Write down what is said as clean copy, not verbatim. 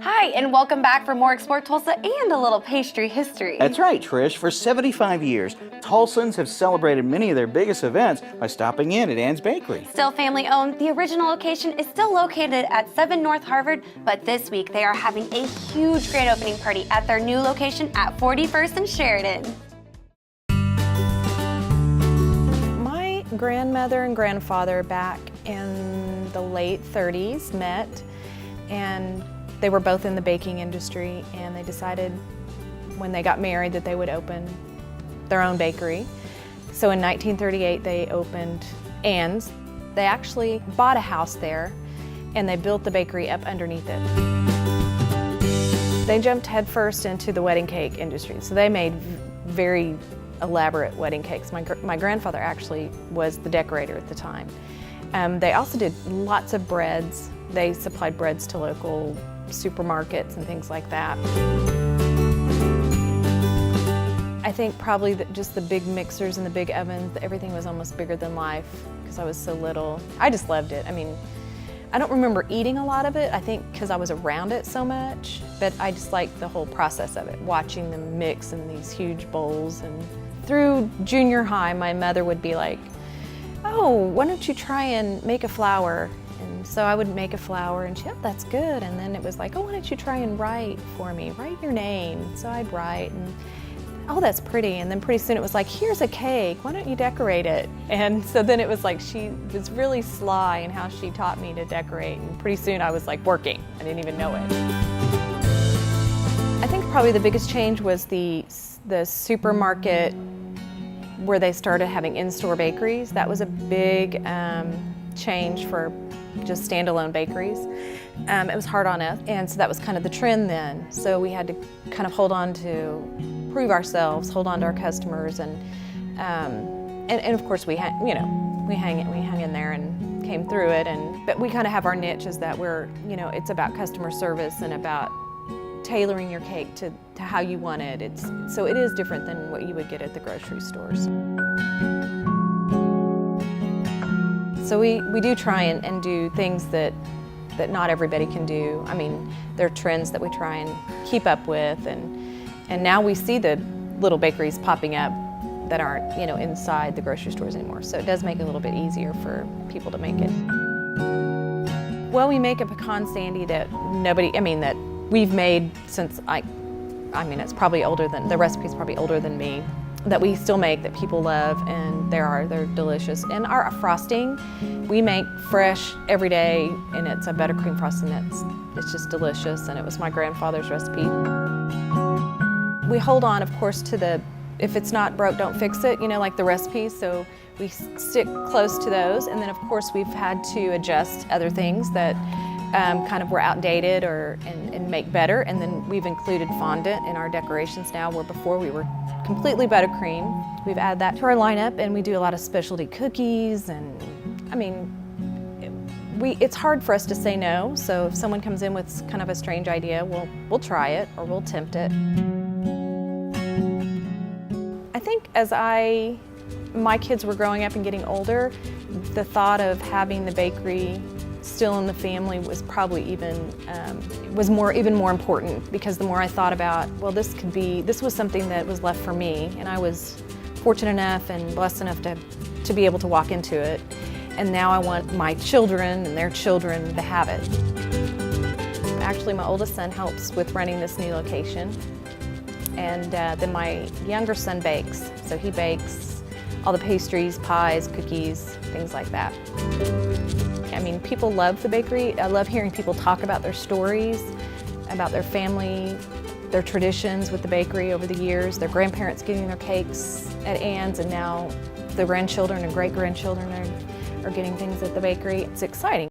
Hi, and welcome back for more Explore Tulsa and a little pastry history. That's right, Trish. For 75 years, Tulsans have celebrated many of their biggest events by stopping in at Ann's Bakery. Still family owned, the original location is still located at 7 North Harvard, but this week they are having a huge grand opening party at their new location at 41st and Sheridan. My grandmother and grandfather back in the late 30s met, and they were both in the baking industry, and they decided when they got married that they would open their own bakery. So in 1938 they opened Ann's. They actually bought a house there and they built the bakery up underneath it. They jumped headfirst into the wedding cake industry. So they made very elaborate wedding cakes. My grandfather actually was the decorator at the time. They also did lots of breads. They supplied breads to local supermarkets and things like that. I think probably just the big mixers and the big ovens, everything was almost bigger than life because I was so little. I just loved it. I mean, I don't remember eating a lot of it, I think because I was around it so much, but I just liked the whole process of it, watching them mix in these huge bowls. And through junior high, my mother would be like, "Oh, why don't you try and make a flour?" And so I would make a flour and she, "Oh, that's good." And then it was like, "Oh, why don't you try and write for me? Write your name." So I'd write and, "Oh, that's pretty." And then pretty soon it was like, "Here's a cake, why don't you decorate it?" And so then it was like she was really sly in how she taught me to decorate. And pretty soon I was like working. I didn't even know it. I think probably the biggest change was the supermarket where they started having in-store bakeries. That was a big change for just standalone bakeries. It was hard on us, and so that was kind of the trend then. So we had to kind of hold on to, prove ourselves, hold on to our customers, and of course we hung in there and came through it. But we kind of have our niche is that it's about customer service and about tailoring your cake to how you want it. So it is different than what you would get at the grocery stores. So we do try and do things that not everybody can do. I mean, there are trends that we try and keep up with, and now we see the little bakeries popping up that aren't inside the grocery stores anymore. So it does make it a little bit easier for people to make it. Well, we make a pecan sandy that that we've made since it's probably older than, the recipe's probably older than me, that we still make, that people love, and they're delicious. And our frosting, we make fresh every day, and it's a buttercream frosting it's just delicious, and it was my grandfather's recipe. We hold on, of course, to if it's not broke, don't fix it, like the recipes, so we stick close to those. And then of course we've had to adjust other things that kind of were outdated and make better. And then we've included fondant in our decorations now, where before we were completely buttercream. We've added that to our lineup, and we do a lot of specialty cookies. And I mean, it's hard for us to say no. So if someone comes in with kind of a strange idea, we'll try it or we'll tempt it. I think as my kids were growing up and getting older, the thought of having the bakery still in the family was probably even more important, because the more I thought about, well, this was something that was left for me, and I was fortunate enough and blessed enough to be able to walk into it, and now I want my children and their children to have it. Actually, my oldest son helps with running this new location, and then my younger son bakes, so he bakes all the pastries, pies, cookies, things like that. I mean, people love the bakery. I love hearing people talk about their stories, about their family, their traditions with the bakery over the years, their grandparents getting their cakes at Ann's, and now the grandchildren and great-grandchildren are getting things at the bakery. It's exciting.